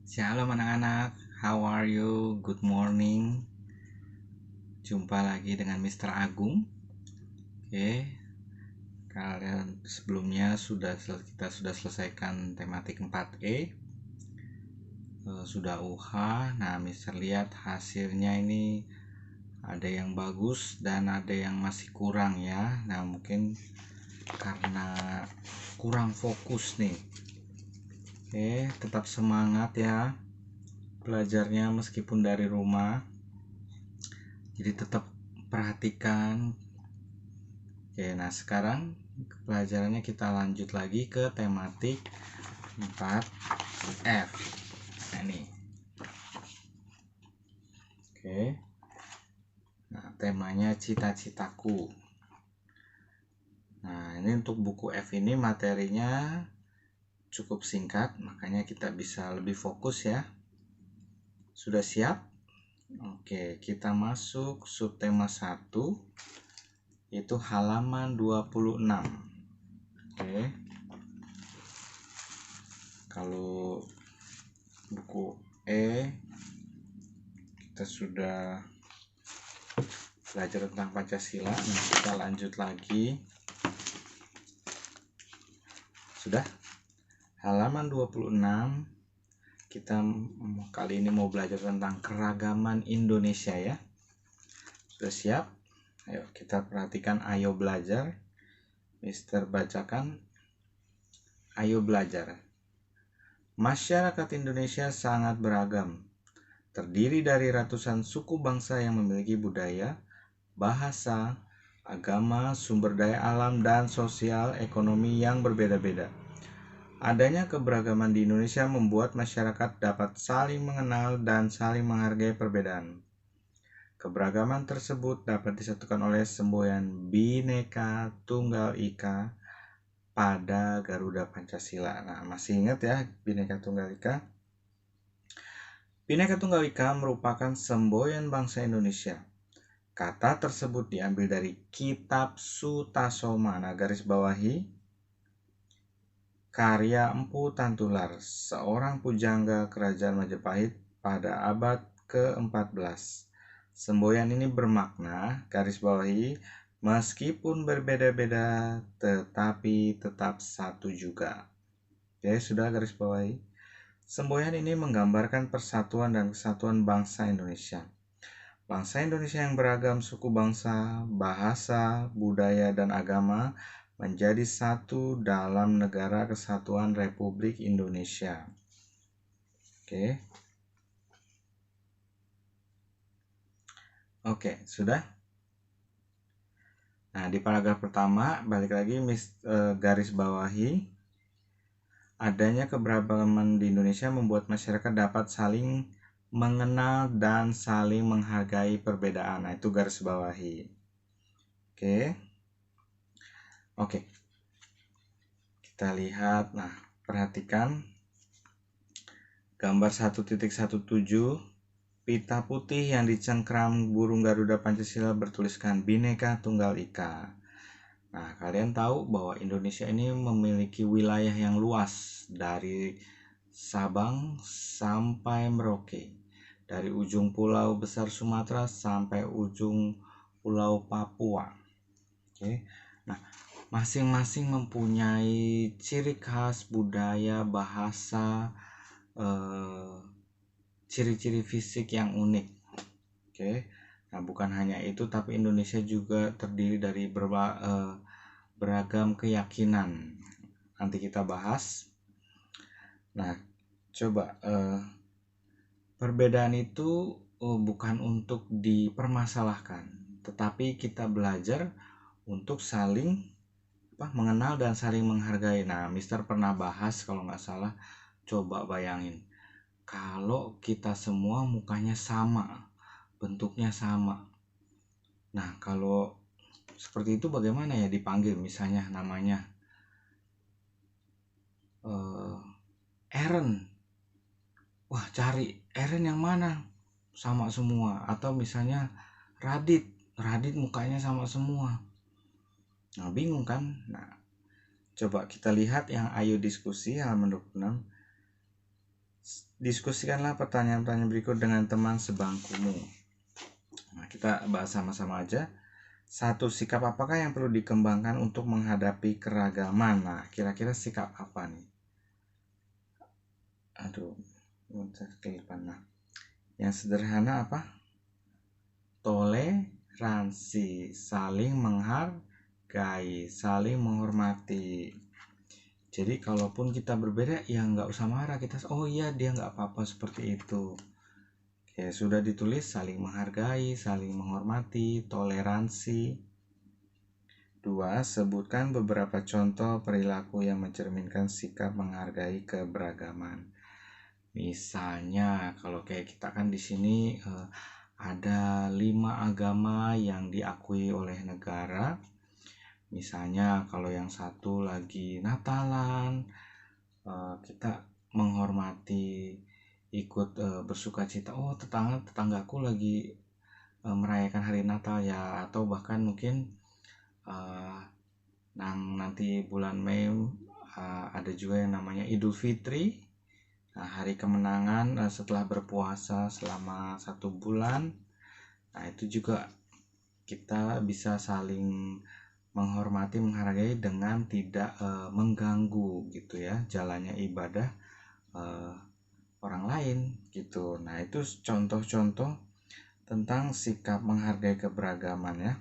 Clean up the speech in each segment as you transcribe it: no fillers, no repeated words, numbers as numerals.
Shalom anak-anak, how are you? Good morning. Jumpa lagi dengan Mr. Agung. Oke, kalian sebelumnya kita sudah selesaikan tematik 4E. Sudah UH. Nah, Mr. lihat hasilnya ini ada yang bagus dan ada yang masih kurang ya. Nah, mungkin karena kurang fokus nih. Oke, tetap semangat ya belajarnya meskipun dari rumah. Jadi tetap perhatikan. Oke, nah sekarang pelajarannya kita lanjut lagi ke tematik 4F. Nah ini. Oke. Nah, temanya cita-citaku. Nah, ini untuk buku F ini materinya cukup singkat, makanya kita bisa lebih fokus ya. Sudah siap? Oke, kita masuk subtema 1, yaitu halaman 26. Oke. Kalau buku E kita sudah belajar tentang Pancasila. Nah, kita lanjut lagi. Sudah? Halaman 26. Kita kali ini mau belajar tentang keragaman Indonesia ya. Sudah siap? Ayo kita perhatikan, ayo belajar. Mister bacakan. Ayo belajar. Masyarakat Indonesia sangat beragam. Terdiri dari ratusan suku bangsa yang memiliki budaya, bahasa, agama, sumber daya alam, dan sosial ekonomi yang berbeda-beda. Adanya keberagaman di Indonesia membuat masyarakat dapat saling mengenal dan saling menghargai perbedaan. Keberagaman tersebut dapat disatukan oleh semboyan Bhinneka Tunggal Ika pada Garuda Pancasila. Nah, masih ingat ya Bhinneka Tunggal Ika? Bhinneka Tunggal Ika merupakan semboyan bangsa Indonesia. Kata tersebut diambil dari Kitab Sutasoma. Nah, garis bawahi. Karya Empu Tantular, seorang pujangga kerajaan Majapahit pada abad ke-14. Semboyan ini bermakna, garis bawahi, meskipun berbeda-beda tetapi tetap satu juga. Oke, sudah garis bawahi. Semboyan ini menggambarkan persatuan dan kesatuan bangsa Indonesia. Bangsa Indonesia yang beragam suku bangsa, bahasa, budaya, dan agama menjadi satu dalam Negara Kesatuan Republik Indonesia. Oke, sudah? Nah, di paragraf pertama, balik lagi garis bawahi. Adanya keberagaman di Indonesia membuat masyarakat dapat saling mengenal dan saling menghargai perbedaan. Nah, itu garis bawahi. Oke. Kita lihat, nah, perhatikan gambar 1.17, pita putih yang dicengkram burung Garuda Pancasila bertuliskan Bhinneka Tunggal Ika. Nah, kalian tahu bahwa Indonesia ini memiliki wilayah yang luas dari Sabang sampai Merauke, dari ujung pulau besar Sumatera sampai ujung pulau Papua. Nah, masing-masing mempunyai ciri khas, budaya, bahasa, ciri-ciri fisik yang unik. Nah, bukan hanya itu, tapi Indonesia juga terdiri dari beragam keyakinan. Nanti kita bahas. Nah, coba perbedaan itu bukan untuk dipermasalahkan, tetapi kita belajar untuk saling mengenal dan saling menghargai. Nah, Mister pernah bahas kalau nggak salah, coba bayangin kalau kita semua mukanya sama, bentuknya sama. Nah, kalau seperti itu bagaimana ya dipanggil, misalnya namanya Aaron. Wah, cari Aaron yang mana? Sama semua. Atau misalnya Radit mukanya sama semua. Nah, bingung kan? Nah, coba kita lihat yang ayo diskusi halaman 26. Diskusikanlah pertanyaan-pertanyaan berikut dengan teman sebangkumu. Nah, kita bahas sama-sama aja. 1. Sikap apakah yang perlu dikembangkan untuk menghadapi keragaman? Nah, kira-kira sikap apa nih? Aduh, kelipan. Nah, yang sederhana apa? Toleransi, saling menghargai, saling menghormati. Jadi kalaupun kita berbeda, ya nggak usah marah. Kita, oh iya dia nggak apa-apa seperti itu. Ya sudah ditulis, saling menghargai, saling menghormati, toleransi. 2. Sebutkan beberapa contoh perilaku yang mencerminkan sikap menghargai keberagaman. Misalnya, kalau kayak kita kan di sini ada 5 agama yang diakui oleh negara. Misalnya kalau yang satu lagi Natalan, kita menghormati, ikut bersuka cita. Oh, tetanggaku lagi merayakan hari Natal ya, atau bahkan mungkin nanti bulan Mei ada juga yang namanya Idul Fitri, hari kemenangan setelah berpuasa selama 1 bulan. Nah, itu juga kita bisa saling menghormati, menghargai dengan tidak mengganggu gitu ya jalannya ibadah orang lain gitu. Nah, itu contoh-contoh tentang sikap menghargai keberagaman ya.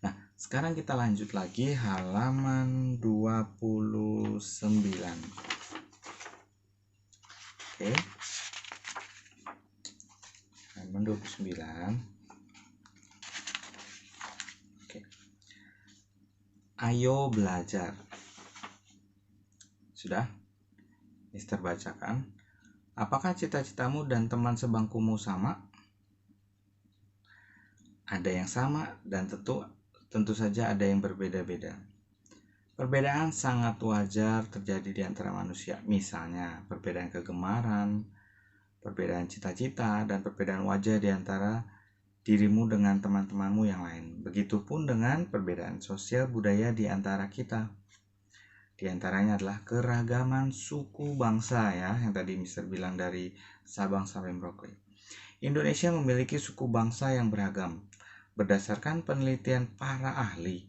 Nah, sekarang kita lanjut lagi halaman 29. Oke. Halaman 29. Ayo belajar. Sudah? Mister bacakan. Apakah cita-citamu dan teman sebangkumu sama? Ada yang sama dan tentu saja ada yang berbeda-beda. Perbedaan sangat wajar terjadi di antara manusia. Misalnya, perbedaan kegemaran, perbedaan cita-cita, dan perbedaan wajah di antara dirimu dengan teman-temanmu yang lain. Begitupun dengan perbedaan sosial budaya di antara kita. Di antaranya adalah keragaman suku bangsa ya, yang tadi Mister bilang dari Sabang sampai Merauke. Indonesia memiliki suku bangsa yang beragam. Berdasarkan penelitian para ahli,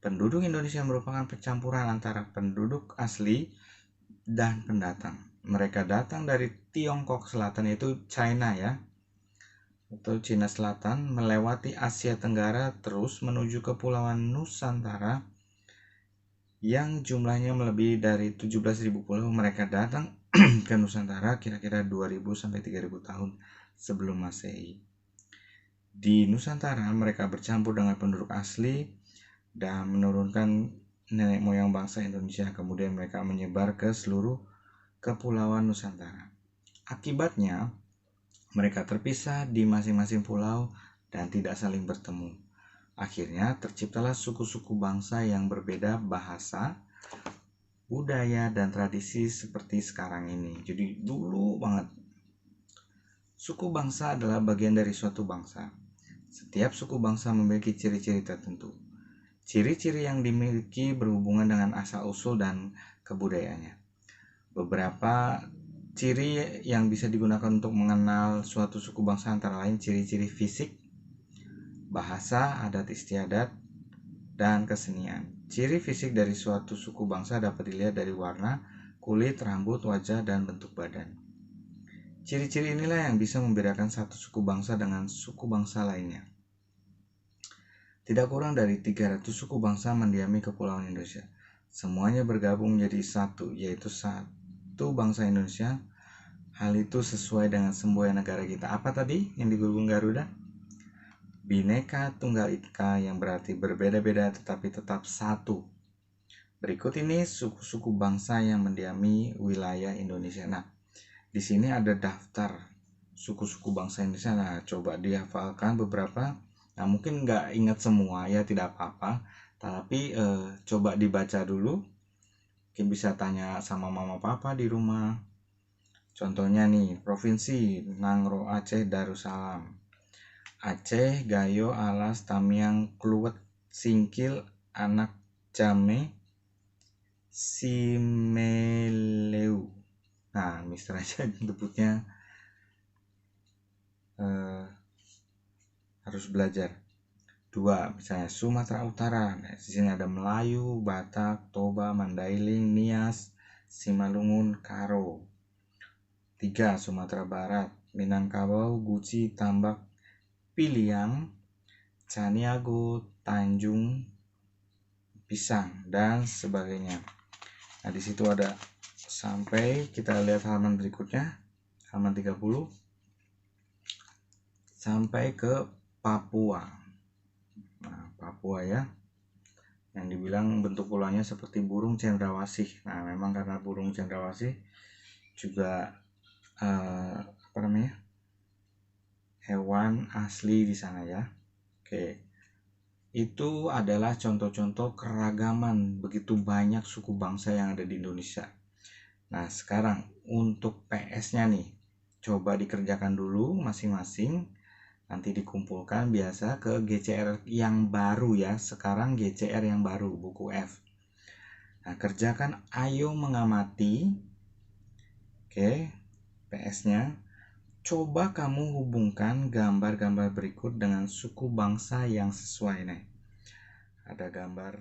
penduduk Indonesia merupakan percampuran antara penduduk asli dan pendatang. Mereka datang dari Tiongkok Selatan, yaitu China ya, atau Cina Selatan, melewati Asia Tenggara terus menuju Kepulauan Nusantara yang jumlahnya melebihi dari 17.000 pulau. Mereka datang ke Nusantara kira-kira 2.000 sampai 3.000 tahun sebelum Masehi. Di Nusantara mereka bercampur dengan penduduk asli dan menurunkan nenek moyang bangsa Indonesia. Kemudian mereka menyebar ke seluruh Kepulauan Nusantara. Akibatnya mereka terpisah di masing-masing pulau dan tidak saling bertemu. Akhirnya terciptalah suku-suku bangsa yang berbeda bahasa, budaya, dan tradisi seperti sekarang ini. Jadi dulu banget. Suku bangsa adalah bagian dari suatu bangsa. Setiap suku bangsa memiliki ciri-ciri tertentu. Ciri-ciri yang dimiliki berhubungan dengan asal-usul dan kebudayaannya. Beberapa ciri yang bisa digunakan untuk mengenal suatu suku bangsa antara lain ciri-ciri fisik, bahasa, adat istiadat, dan kesenian. Ciri fisik dari suatu suku bangsa dapat dilihat dari warna, kulit, rambut, wajah, dan bentuk badan. Ciri-ciri inilah yang bisa membedakan satu suku bangsa dengan suku bangsa lainnya. Tidak kurang dari 300 suku bangsa mendiami Kepulauan Indonesia. Semuanya bergabung menjadi satu, yaitu satu bangsa Indonesia. Hal itu sesuai dengan semboyan negara kita. Apa tadi yang di gulung Garuda? Bhinneka Tunggal Ika, yang berarti berbeda-beda tetapi tetap satu. Berikut ini suku-suku bangsa yang mendiami wilayah Indonesia. Nah, di sini ada daftar suku-suku bangsa Indonesia. Nah, coba dihafalkan beberapa. Nah, mungkin nggak ingat semua ya, tidak apa-apa. Tapi coba dibaca dulu. Mungkin bisa tanya sama mama papa di rumah. Contohnya nih, Provinsi Nangro Aceh Darussalam. Aceh, Gayo, Alas, Tamiang, Kluwet, Singkil, Anak Jame, Simeleu. Nah, Mister aja nyebutnya harus belajar. 2, misalnya Sumatera Utara. Nah, di sini ada Melayu, Batak, Toba, Mandailing, Nias, Simalungun, Karo. 3, Sumatera Barat. Minangkabau, Guci, Tambak, Piliang, Caniago, Tanjung, Pisang, dan sebagainya. Nah, di situ ada sampai kita lihat halaman berikutnya, halaman 30, sampai ke Papua. Nah, Papua ya, yang dibilang bentuk pulaunya seperti burung cendrawasih. Nah, memang karena burung cendrawasih juga hewan asli di sana ya. Oke. Itu adalah contoh-contoh keragaman begitu banyak suku bangsa yang ada di Indonesia. Nah, sekarang untuk PS-nya nih, coba dikerjakan dulu masing-masing. Nanti dikumpulkan biasa ke GCR yang baru ya. Sekarang GCR yang baru, buku F. Nah, kerjakan ayo mengamati. Oke, PS-nya. Coba kamu hubungkan gambar-gambar berikut dengan suku bangsa yang sesuai nih. Ada gambar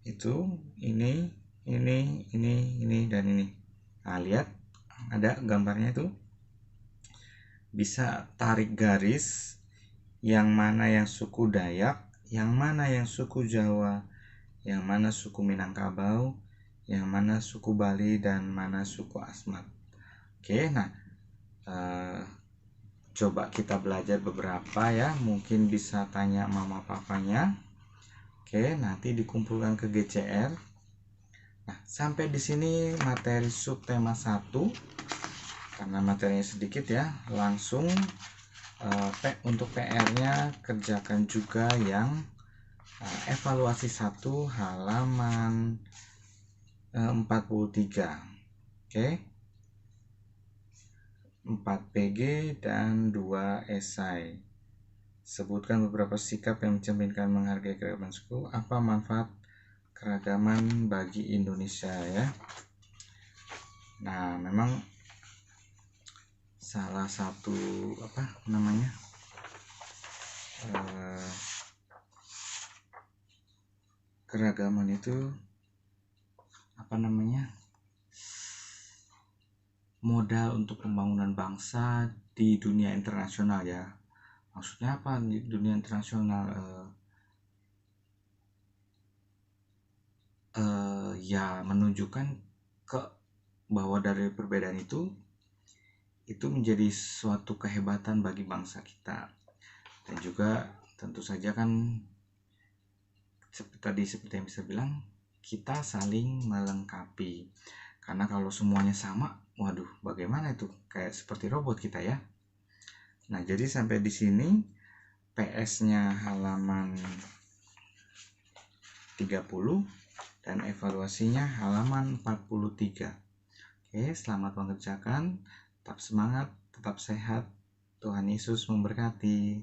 itu, ini, dan ini. Nah, lihat ada gambarnya itu. Bisa tarik garis yang mana yang suku Dayak, yang mana yang suku Jawa, yang mana suku Minangkabau, yang mana suku Bali, dan mana suku Asmat. Oke, nah coba kita belajar beberapa ya, mungkin bisa tanya mama papanya. Oke, nanti dikumpulkan ke GCR. Nah, sampai di sini materi subtema 1. Karena materinya sedikit ya, langsung untuk PR-nya kerjakan juga yang evaluasi 1 halaman 43. Oke. 4 PG dan 2 esai. Sebutkan beberapa sikap yang mencerminkan menghargai keragaman suku. Apa manfaat keragaman bagi Indonesia ya. Nah, memang salah satu keragaman itu modal untuk pembangunan bangsa di dunia internasional ya. Maksudnya apa di dunia internasional? Ya menunjukkan bahwa dari perbedaan itu menjadi suatu kehebatan bagi bangsa kita. Dan juga tentu saja kan seperti yang bisa bilang, kita saling melengkapi. Karena kalau semuanya sama, waduh, bagaimana itu? Kayak seperti robot kita ya. Nah, jadi sampai di sini PS-nya halaman 30 dan evaluasinya halaman 43. Oke, selamat mengerjakan. Tetap semangat, tetap sehat. Tuhan Yesus memberkati.